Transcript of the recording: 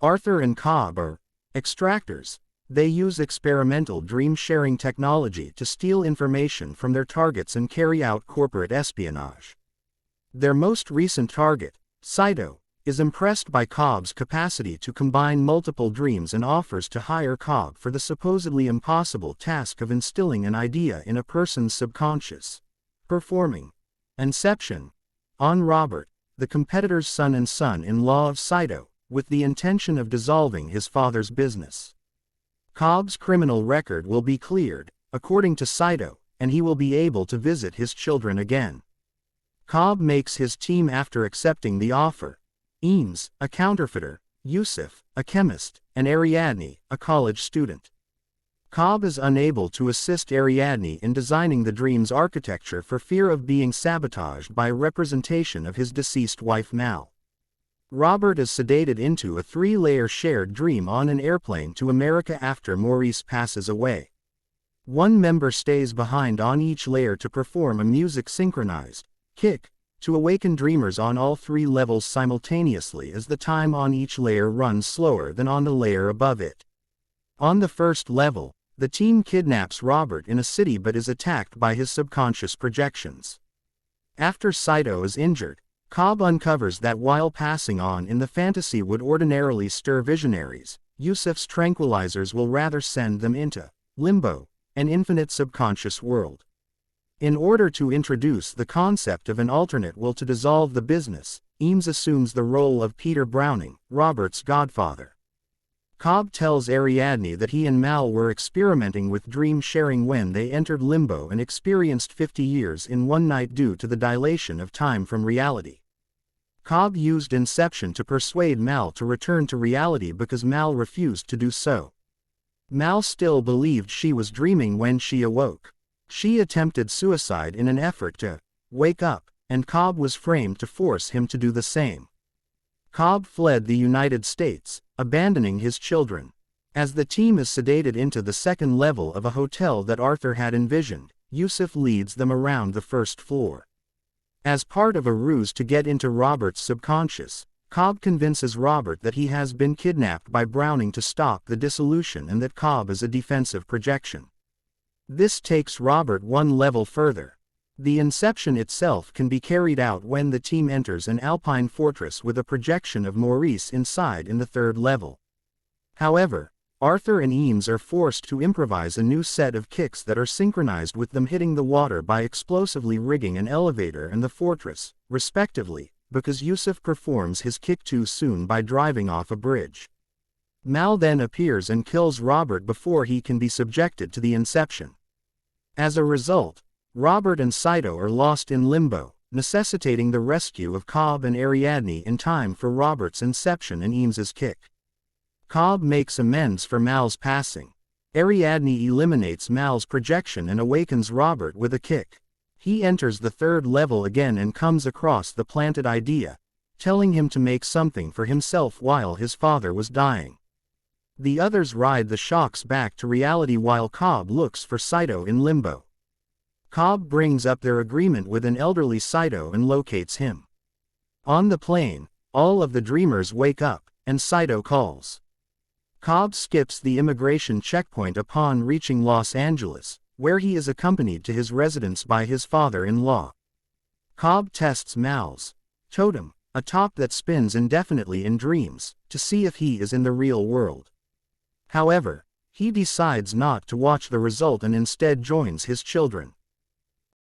Arthur and Cobb are extractors. They use experimental dream-sharing technology to steal information from their targets and carry out corporate espionage. Their most recent target, Saito, is impressed by Cobb's capacity to combine multiple dreams and offers to hire Cobb for the supposedly impossible task of instilling an idea in a person's subconscious. Performing Inception on Robert, the competitor's son and son-in-law of Saito, with the intention of dissolving his father's business. Cobb's criminal record will be cleared, according to Saito, and he will be able to visit his children again. Cobb makes his team after accepting the offer. Eames, a counterfeiter, Yusuf, a chemist, and Ariadne, a college student. Cobb is unable to assist Ariadne in designing the dream's architecture for fear of being sabotaged by a representation of his deceased wife Mal. Robert is sedated into a 3-layer shared dream on an airplane to America after Maurice passes away. One member stays behind on each layer to perform a music-synchronized kick to awaken dreamers on all 3 levels simultaneously as the time on each layer runs slower than on the layer above it. On the first level, the team kidnaps Robert in a city but is attacked by his subconscious projections. After Saito is injured, Cobb uncovers that while passing on in the fantasy would ordinarily stir visionaries, Yusuf's tranquilizers will rather send them into limbo, an infinite subconscious world. In order to introduce the concept of an alternate will to dissolve the business, Eames assumes the role of Peter Browning, Robert's godfather. Cobb tells Ariadne that he and Mal were experimenting with dream sharing when they entered limbo and experienced 50 years in one night due to the dilation of time from reality. Cobb used Inception to persuade Mal to return to reality because Mal refused to do so. Mal still believed she was dreaming when she awoke. She attempted suicide in an effort to wake up, and Cobb was framed to force him to do the same. Cobb fled the United States, abandoning his children. As the team is sedated into the second level of a hotel that Arthur had envisioned, Yusuf leads them around the first floor. As part of a ruse to get into Robert's subconscious, Cobb convinces Robert that he has been kidnapped by Browning to stop the dissolution and that Cobb is a defensive projection. This takes Robert one level further. The inception itself can be carried out when the team enters an alpine fortress with a projection of Maurice inside in the third level. However, Arthur and Eames are forced to improvise a new set of kicks that are synchronized with them hitting the water by explosively rigging an elevator and the fortress, respectively, because Yusuf performs his kick too soon by driving off a bridge. Mal then appears and kills Robert before he can be subjected to the inception. As a result, Robert and Saito are lost in limbo, necessitating the rescue of Cobb and Ariadne in time for Robert's inception and Eames's kick. Cobb makes amends for Mal's passing. Ariadne eliminates Mal's projection and awakens Robert with a kick. He enters the third level again and comes across the planted idea, telling him to make something for himself while his father was dying. The others ride the shocks back to reality while Cobb looks for Saito in limbo. Cobb brings up their agreement with an elderly Saito and locates him. On the plane, all of the dreamers wake up, and Saito calls. Cobb skips the immigration checkpoint upon reaching Los Angeles, where he is accompanied to his residence by his father-in-law. Cobb tests Mal's totem, a top that spins indefinitely in dreams, to see if he is in the real world. However, he decides not to watch the result and instead joins his children.